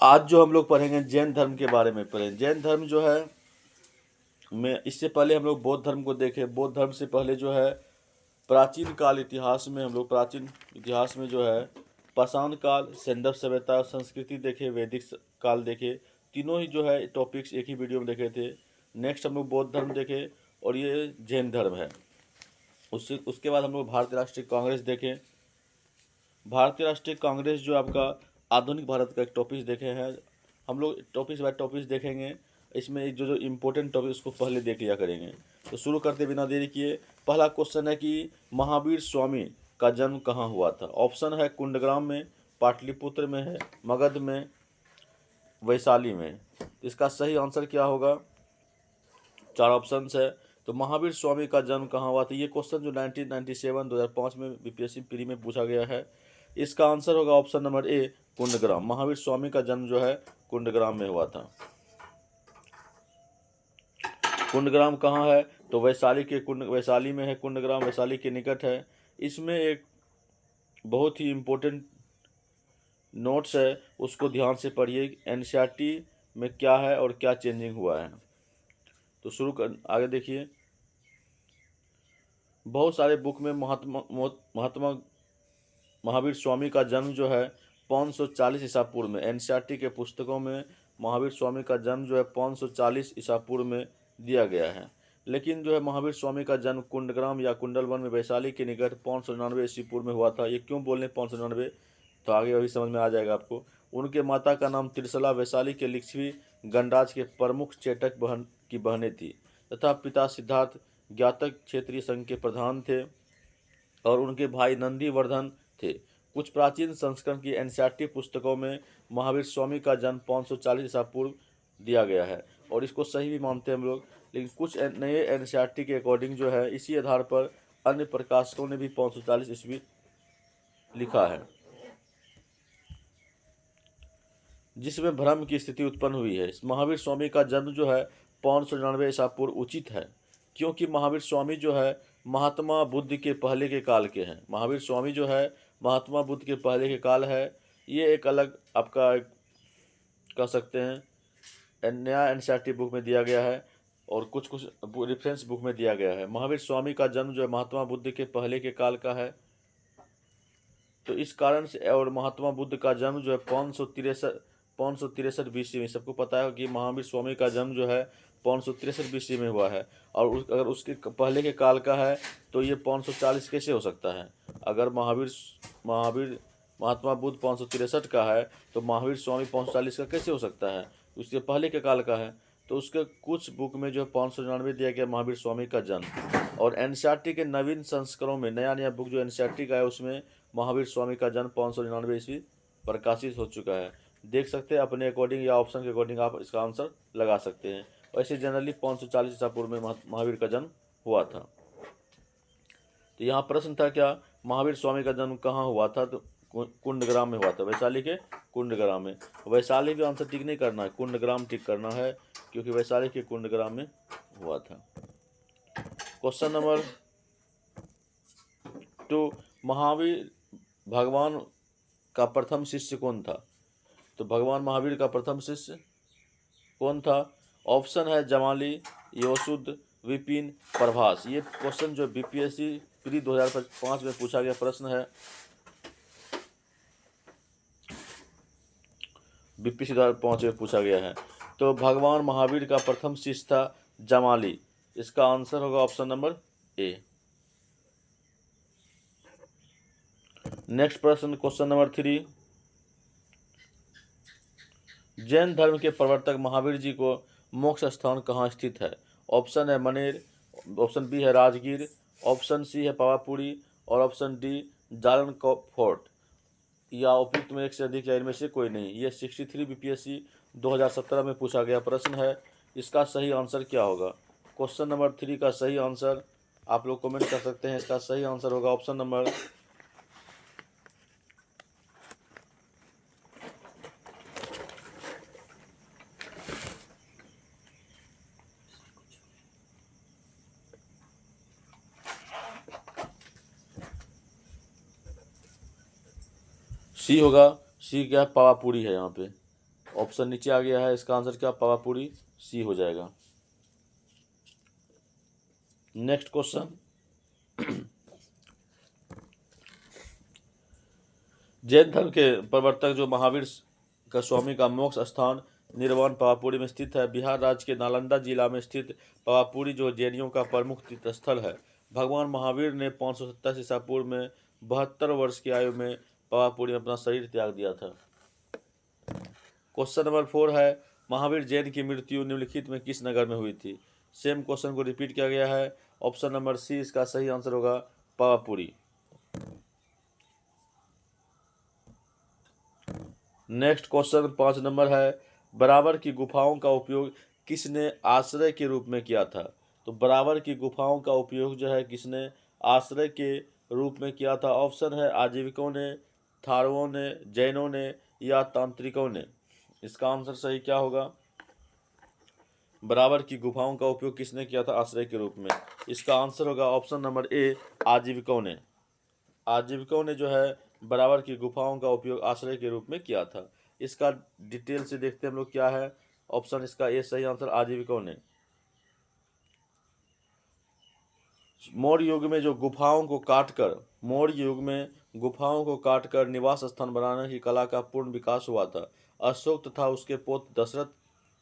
आज जो हम लोग पढ़ेंगे जैन धर्म के बारे में पढ़ें। जैन धर्म जो है में इससे पहले हम लोग बौद्ध धर्म को देखे। बौद्ध धर्म से पहले जो है प्राचीन काल इतिहास में हम लोग प्राचीन इतिहास में जो है पाषाण काल, सैंडव सभ्यता और संस्कृति देखे, वैदिक काल देखे। तीनों ही जो है टॉपिक्स एक ही वीडियो में देखे थे। नेक्स्ट हम लोग बौद्ध धर्म देखे और ये जैन धर्म है। उसके बाद हम लोग भारतीय राष्ट्रीय कांग्रेस देखें। भारतीय राष्ट्रीय कांग्रेस जो आपका आधुनिक भारत का एक टॉपिक देखे हैं। हम लोग टॉपिक्स बाय टॉपिक्स देखेंगे। इसमें जो जो इम्पोर्टेंट टॉपिक उसको पहले देख लिया करेंगे। तो शुरू करते बिना देरी किए, पहला क्वेश्चन है कि महावीर स्वामी का जन्म कहाँ हुआ था। ऑप्शन है कुंडग्राम में, पाटलिपुत्र में है, मगध में, वैशाली में। इसका सही आंसर क्या होगा? चार ऑप्शन है। तो महावीर स्वामी का जन्म कहाँ हुआ था, ये क्वेश्चन जो 1997 2005 में बीपीएससी प्री में पूछा गया है। इसका आंसर होगा option number A, Kundagram. Mahavir Swami का जन्म जो है कुंडग्राम में हुआ था। कुंडग्राम कहाँ है? तो वैशाली में है कुंडग्राम, वैशाली के निकट है। इसमें एक बहुत ही इम्पोर्टेंट नोट्स है, उसको ध्यान से पढ़िए। एनसीईआरटी में क्या है और क्या चेंजिंग हुआ है। तो आगे देखिए। बहुत सारे बुक में महात्मा महावीर स्वामी का जन्म जो है 540 ईसा पूर्व में, एनसीईआरटी के पुस्तकों में महावीर स्वामी का जन्म जो है 540 ईसा पूर्व में दिया गया है। लेकिन जो है महावीर स्वामी का जन्म कुंडग्राम या कुंडलवन में वैशाली के निकट 599 ईसा पूर्व में हुआ था। ये क्यों बोल रहे 599, तो आगे अभी समझ में आ जाएगा आपको। उनके माता का नाम त्रिशला वैशाली के लिच्छवी गणराज के प्रमुख चेटक की बहनें थी, तथा पिता सिद्धार्थ ज्ञातक क्षेत्रीय संघ के प्रधान थे और उनके भाई नंदीवर्धन थे। कुछ प्राचीन संस्करण की एनसीईआरटी पुस्तकों में महावीर स्वामी का जन्म 540 ईसा पूर्व दिया गया है और इसको सही भी मानते हैं हम लोग। लेकिन कुछ नए एनसीईआरटी के अकॉर्डिंग जो है इसी आधार पर अन्य प्रकाशकों ने भी 540 ईस्वी लिखा है, जिसमें भ्रम की स्थिति उत्पन्न हुई है। महावीर स्वामी का जन्म जो है 599 ईसा पूर्व उचित है, क्योंकि महावीर स्वामी जो है महात्मा बुद्ध के पहले के काल के हैं। महावीर स्वामी जो है महात्मा बुद्ध के पहले के काल है। ये एक अलग आपका कह सकते हैं नया एनसीईआरटी बुक में दिया गया है और कुछ रेफरेंस बुक में दिया गया है। महावीर स्वामी का जन्म जो है महात्मा बुद्ध के पहले के काल का है, तो इस कारण से। और महात्मा बुद्ध का जन्म जो है 563 बीसी में, सबको पता है कि महावीर स्वामी का जन्म जो है 563 बीसी में हुआ है। और अगर उसके पहले के काल का है तो ये 540 कैसे हो सकता है? अगर महात्मा बुद्ध 563 का है तो महावीर स्वामी 540 का कैसे हो सकता है? उसके पहले के काल का है। तो उसके कुछ बुक में जो 599 दिया गया महावीर स्वामी का जन्म। और एनसीईआरटी के नवीन संस्करणों में नया बुक जो एनसीईआरटी का है उसमें महावीर स्वामी का जन्म 599 ईस्वी प्रकाशित हो चुका है। देख सकते हैं अपने अकॉर्डिंग या ऑप्शन के अकॉर्डिंग आप इसका आंसर लगा सकते हैं। वैसे जनरली 540 ईसा पूर्व में महावीर का जन्म हुआ था। तो यहाँ प्रश्न था क्या, महावीर स्वामी का जन्म कहाँ हुआ था? तो कुंडग्राम में हुआ था, वैशाली के कुंडग्राम में। वैशाली भी आंसर टिक नहीं करना है, कुंडग्राम टिक करना है, क्योंकि वैशाली के कुंडग्राम में हुआ था। क्वेश्चन नंबर 2, महावीर भगवान का प्रथम शिष्य कौन था? तो भगवान महावीर का प्रथम शिष्य कौन था? ऑप्शन है जमाली, योशुद्ध, विपिन, प्रभास। ये क्वेश्चन जो बीपीएससी प्री 2005 में पूछा गया प्रश्न है, बीपीएससी 2005 में पूछा गया है। तो भगवान महावीर का प्रथम शिष्य था जमाली। इसका आंसर होगा ऑप्शन नंबर ए। नेक्स्ट प्रश्न, क्वेश्चन नंबर 3, जैन धर्म के प्रवर्तक महावीर जी को मोक्ष स्थान कहाँ स्थित है? ऑप्शन है मनेर, ऑप्शन बी है राजगीर, ऑप्शन सी है पावापुरी और ऑप्शन डी जालन फोर्ट। या उपयुक्त में एक से अधिक या इनमें से कोई नहीं। ये 63 बीपीएससी 2017 में पूछा गया प्रश्न है। इसका सही आंसर क्या होगा? क्वेश्चन नंबर 3 का सही आंसर आप लोग कमेंट कर सकते हैं। इसका सही आंसर होगा ऑप्शन नंबर सी होगा। सी क्या? पावापुरी है यहाँ पे। ऑप्शन नीचे आ गया है, इसका आंसर क्या पावापुरी सी हो जाएगा। नेक्स्ट क्वेश्चन, जैन धर्म के प्रवर्तक जो महावीर का स्वामी का मोक्ष स्थान निर्वाण पावापुरी में स्थित है। बिहार राज्य के नालंदा जिला में स्थित पावापुरी जो जैनियों का प्रमुख तीर्थ स्थल है। भगवान महावीर ने 527 ईसा पूर्व में 72 वर्ष की आयु में पावापुरी में अपना शरीर त्याग दिया था। क्वेश्चन नंबर 4 है, महावीर जैन की मृत्यु निम्नलिखित में किस नगर में हुई थी। सेम क्वेश्चन को रिपीट किया गया है। ऑप्शन नंबर सी इसका सही आंसर होगा पावापुरी। नेक्स्ट क्वेश्चन 5 नंबर है, बराबर की गुफाओं का उपयोग किसने आश्रय के रूप में किया था। तो बराबर की गुफाओं का उपयोग जो है किसने आश्रय के रूप में किया था। ऑप्शन है आजीविकों ने, थारुओं ने, जैनों ने या तांत्रिकों ने। इसका आंसर सही क्या होगा, बराबर की गुफाओं का उपयोग किसने किया था आश्रय के रूप में। इसका आंसर होगा ऑप्शन नंबर ए आजीविकों ने। आजीविकों ने जो है बराबर की गुफाओं का उपयोग आश्रय के रूप में किया था। इसका डिटेल से देखते हैं हम लोग क्या है। ऑप्शन इसका ए सही आंसर आजीविकों ने। मौर्य युग में जो गुफाओं को काटकर मौर्य युग में गुफाओं को काटकर निवास स्थान बनाने की कला का पूर्ण विकास हुआ था। अशोक तथा उसके पुत्र दशरथ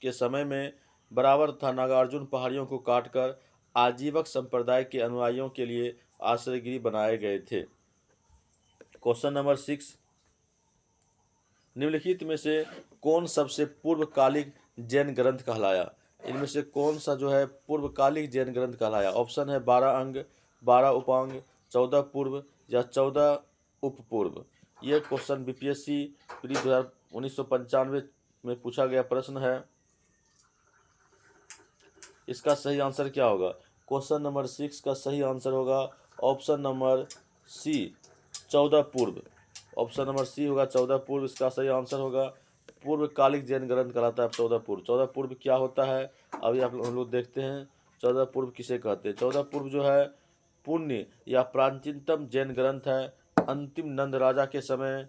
के समय में बराबर तथा नागार्जुन पहाड़ियों को काटकर आजीवक संप्रदाय के अनुयायियों के लिए आश्रयगृह बनाए गए थे। क्वेश्चन नंबर 6, निम्नलिखित में से कौन सबसे पूर्वकालिक जैन ग्रंथ कहलाया। इनमें से कौन सा जो है पूर्वकालिक जैन ग्रंथ कहलाया। ऑप्शन है 12 अंग, 12 उपांग, 14 पूर्व या 14 उपपूर्व। यह क्वेश्चन बीपीएससी प्री 1995 में पूछा गया प्रश्न है। इसका सही आंसर क्या होगा। क्वेश्चन नंबर 6 का सही आंसर होगा ऑप्शन नंबर सी 14 पूर्व। ऑप्शन नंबर सी होगा 14 पूर्व, इसका सही आंसर होगा। पूर्वकालिक जैन ग्रंथ कहलाता है 14 पूर्व। 14 पूर्व क्या होता है अभी आप हम लोग देखते हैं। 14 पूर्व किसे कहते हैं। 14 पूर्व जो है पुण्य या प्राचीनतम जैन ग्रंथ है। अंतिम नंद राजा के समय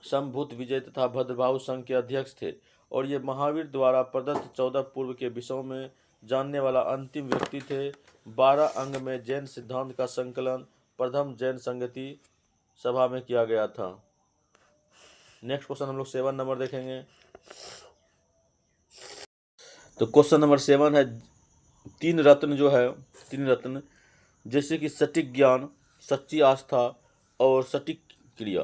संभूत विजय तथा भद्रबाहु संघ के अध्यक्ष थे और ये महावीर द्वारा प्रदत्त 14 पूर्व के विषयों में जानने वाला अंतिम व्यक्ति थे। 12 अंग में जैन सिद्धांत का संकलन प्रथम जैन संगति सभा में किया गया था। नेक्स्ट क्वेश्चन हम लोग 7 नंबर देखेंगे। तो क्वेश्चन नंबर 7 है, तीन रत्न जो है, तीन रत्न जैसे कि सटीक ज्ञान, सच्ची आस्था और सटीक क्रिया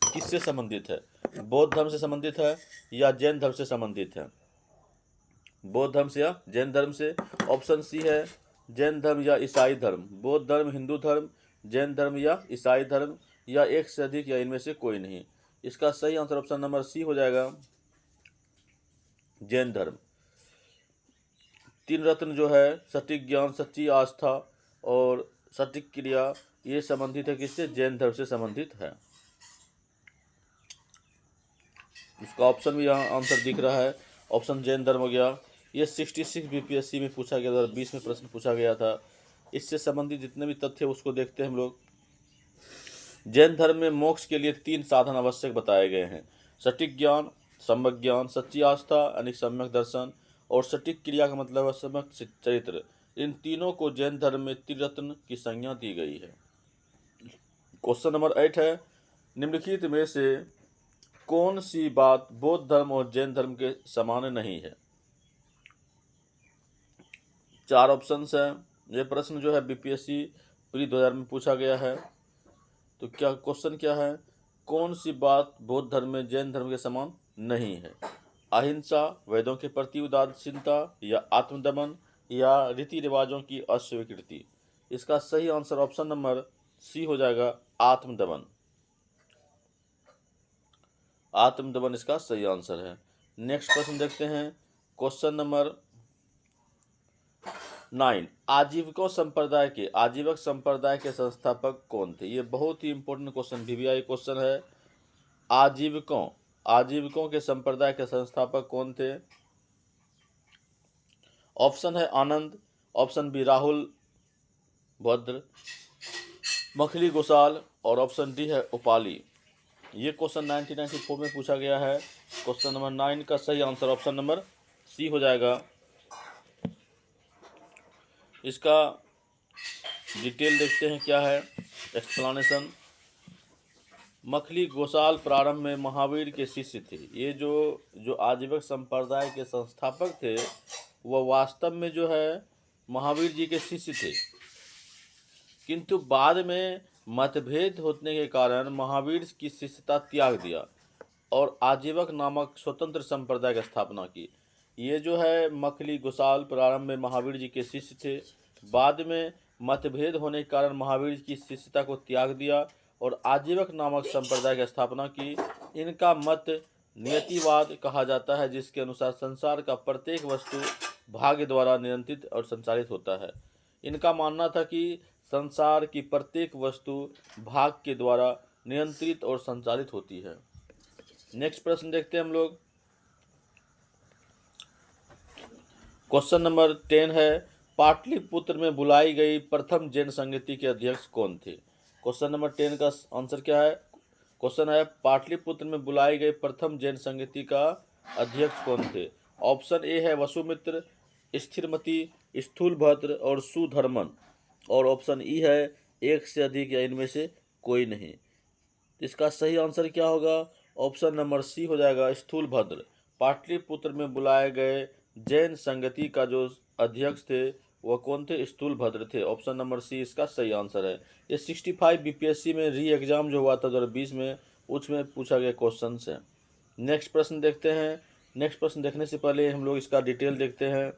किससे संबंधित है। बौद्ध धर्म से संबंधित है या जैन धर्म से संबंधित है। बौद्ध धर्म से या जैन धर्म से। ऑप्शन सी है जैन धर्म या ईसाई धर्म। बौद्ध धर्म, हिंदू धर्म, जैन धर्म या ईसाई धर्म या एक से अधिक या इनमें से कोई नहीं। इसका सही आंसर ऑप्शन नंबर सी हो जाएगा जैन धर्म। तीन रत्न जो है सटीक ज्ञान, सच्ची आस्था और सटीक क्रिया ये संबंधित है किससे, जैन धर्म से संबंधित है। इसका ऑप्शन भी यहाँ आंसर दिख रहा है, ऑप्शन जैन धर्म हो गया। ये 66 बीपीएससी में पूछा गया था, 20 में प्रश्न पूछा गया था। इससे संबंधित जितने भी तथ्य उसको देखते हैं हम लोग। जैन धर्म में मोक्ष के लिए 3 साधन आवश्यक बताए गए हैं। सटीक ज्ञान, सम्यक ज्ञान, सच्ची आस्था यानी सम्यक दर्शन और सटीक क्रिया का मतलब है सम्यक चरित्र। इन तीनों को जैन धर्म में त्रिरत्न की संज्ञा दी गई है। क्वेश्चन नंबर 8 है, निम्नलिखित में से कौन सी बात बौद्ध धर्म और जैन धर्म के समान नहीं है। 4 ऑप्शन है। ये प्रश्न जो है बीपीएससी प्री 2000 में पूछा गया है। तो क्या क्वेश्चन क्या है, कौन सी बात बौद्ध धर्म में जैन धर्म के समान नहीं है। अहिंसा, वेदों के प्रति उदासीनता या आत्मदमन या रीति रिवाजों की अस्वीकृति। इसका सही आंसर ऑप्शन नंबर सी हो जाएगा आत्मदमन। आत्मदमन इसका सही आंसर है। नेक्स्ट प्रश्न देखते हैं, क्वेश्चन नंबर 9, आजीवक संप्रदाय के संस्थापक कौन थे। ये बहुत ही इंपॉर्टेंट क्वेश्चन वीवीआई क्वेश्चन है। आजीविकों के संप्रदाय के संस्थापक कौन थे। ऑप्शन है आनंद, ऑप्शन बी राहुल भद्र, मखली गोसाल और ऑप्शन डी है उपाली। ये क्वेश्चन 1994 में पूछा गया है। क्वेश्चन नंबर 9 का सही आंसर ऑप्शन नंबर सी हो जाएगा। इसका डिटेल देखते हैं क्या है, एक्सप्लेनेशन। मखली गोसाल प्रारंभ में महावीर के शिष्य थे। ये जो आजीवक संप्रदाय के संस्थापक थे वह वास्तव में जो है महावीर जी के शिष्य थे, किंतु बाद में मतभेद होने के कारण महावीर की शिष्यता त्याग दिया और आजीवक नामक स्वतंत्र संप्रदाय की स्थापना की। ये जो है मखली गोसाल प्रारंभ में महावीर जी के शिष्य थे, बाद में मतभेद होने के कारण महावीर की शिष्यता को त्याग दिया और आजीवक नामक संप्रदाय की स्थापना की। इनका मत नियतिवाद कहा जाता है, जिसके अनुसार संसार का प्रत्येक वस्तु भाग्य द्वारा नियंत्रित और संचालित होता है। इनका मानना था कि संसार की प्रत्येक वस्तु भाग्य के द्वारा नियंत्रित और संचालित होती है। नेक्स्ट प्रश्न देखते हैं हम लोग। क्वेश्चन नंबर 10 है, पाटलिपुत्र में बुलाई गई प्रथम जैन संगति के अध्यक्ष कौन थे? क्वेश्चन नंबर 10 का आंसर क्या है? क्वेश्चन है, पाटलिपुत्र में बुलाई गई प्रथम जैन संगति का अध्यक्ष कौन थे? ऑप्शन ए है वसुमित्र, स्थिरमती, स्थूलभद्र और सुधर्मन, और ऑप्शन ई है एक से अधिक या इनमें से कोई नहीं। इसका सही आंसर क्या होगा? ऑप्शन नंबर सी हो जाएगा, स्थूलभद्र। पाटलिपुत्र में बुलाए गए जैन संगति का जो अध्यक्ष थे वह कौन थे? स्थूलभद्र थे। ऑप्शन नंबर सी इसका सही आंसर है। ये 65 बीपीएससी में री एग्जाम जो हुआ था 2020 में, उसमें पूछा गया क्वेश्चन है। नेक्स्ट प्रश्न देखते हैं। नेक्स्ट प्रश्न देखने से पहले हम लोग इसका डिटेल देखते हैं।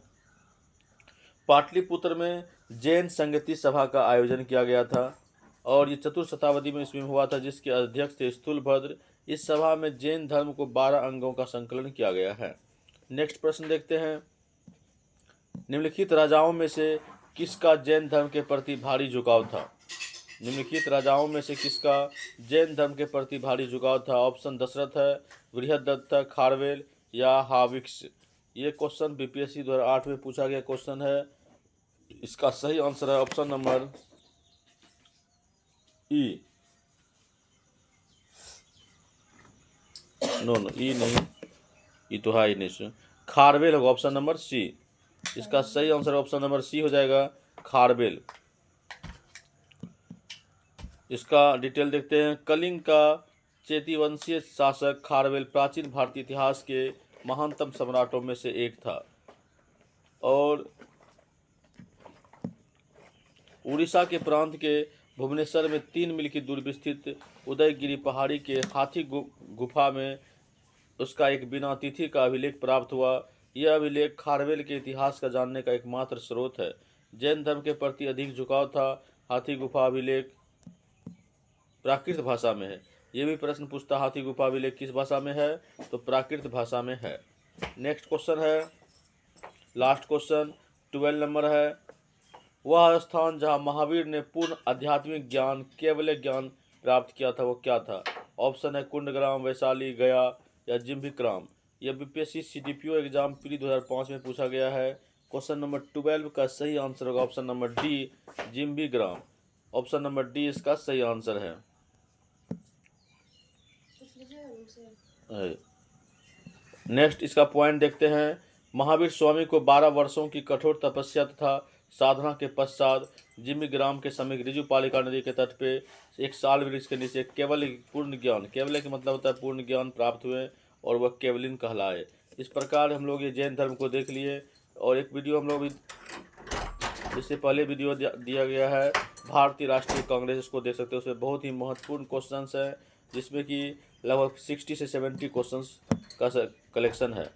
पाटलिपुत्र में जैन संगति सभा का आयोजन किया गया था और ये चतुर्थ शताब्दी में इसमें हुआ था, जिसके अध्यक्ष थे स्थूलभद्र। इस सभा में जैन धर्म को 12 अंगों का संकलन किया गया है। नेक्स्ट प्रश्न देखते हैं। निम्नलिखित राजाओं में से किसका जैन धर्म के प्रति भारी झुकाव था? निम्नलिखित राजाओं में से किसका जैन धर्म के प्रति भारी झुकाव था? ऑप्शन दशरथ है, बृहदत्त, खारवेल या हाविक्स। ये क्वेश्चन बीपीएससी 2008 में पूछा गया क्वेश्चन है। इसका सही आंसर है ऑप्शन नंबर ई। नो ई नहीं, ई तो है ही नहीं, खारवेल होगा ऑप्शन नंबर सी। इसका सही आंसर ऑप्शन नंबर सी हो जाएगा, खारवेल। इसका डिटेल देखते हैं। कलिंग का चेतीवंशीय शासक खारवेल प्राचीन भारतीय इतिहास के महानतम सम्राटों में से एक था और उड़ीसा के प्रांत के भुवनेश्वर में 3 मील की दूरी पर स्थित उदयगिरी पहाड़ी के हाथी गुफा में उसका एक बिना तिथि का अभिलेख प्राप्त हुआ। यह अभिलेख खारवेल के इतिहास का जानने का एकमात्र स्रोत है। जैन धर्म के प्रति अधिक झुकाव था। हाथी गुफा अभिलेख प्राकृत भाषा में है। ये भी प्रश्न पूछता, हाथी गुफा अभिलेख किस भाषा में है? तो प्राकृत भाषा में है। नेक्स्ट क्वेश्चन है, लास्ट क्वेश्चन 12 नंबर है। वह स्थान जहाँ महावीर ने पूर्ण आध्यात्मिक ज्ञान, केवल ज्ञान प्राप्त किया था, वो क्या था? ऑप्शन है कुंडग्राम, वैशाली, गया या जिम्भिक्राम। यह बीपीएससी सीडीपीओ एग्जाम प्री 2005 में पूछा गया है। क्वेश्चन नंबर 12 का सही आंसर होगा option number D, Jimbhikgram. Option number D इसका सही आंसर है। नेक्स्ट इसका पॉइंट देखते हैं। महावीर स्वामी को 12 वर्षों की कठोर तपस्या तथा साधना के पश्चात जिम्भिक्राम के समीप ऋजुपालिका नदी के तट पे एक साल वृक्ष के नीचे केवल पूर्ण ज्ञान, केवल के मतलब होता है पूर्ण ज्ञान प्राप्त हुए और वह केवलिन कहलाए। इस प्रकार हम लोग ये जैन धर्म को देख लिए। और एक वीडियो हम लोग इससे पहले वीडियो दिया गया है भारतीय राष्ट्रीय कांग्रेस, इसको देख सकते हो। उसमें बहुत ही महत्वपूर्ण क्वेश्चंस है, जिसमें कि लगभग 60 से 70 क्वेश्चंस का कलेक्शन है।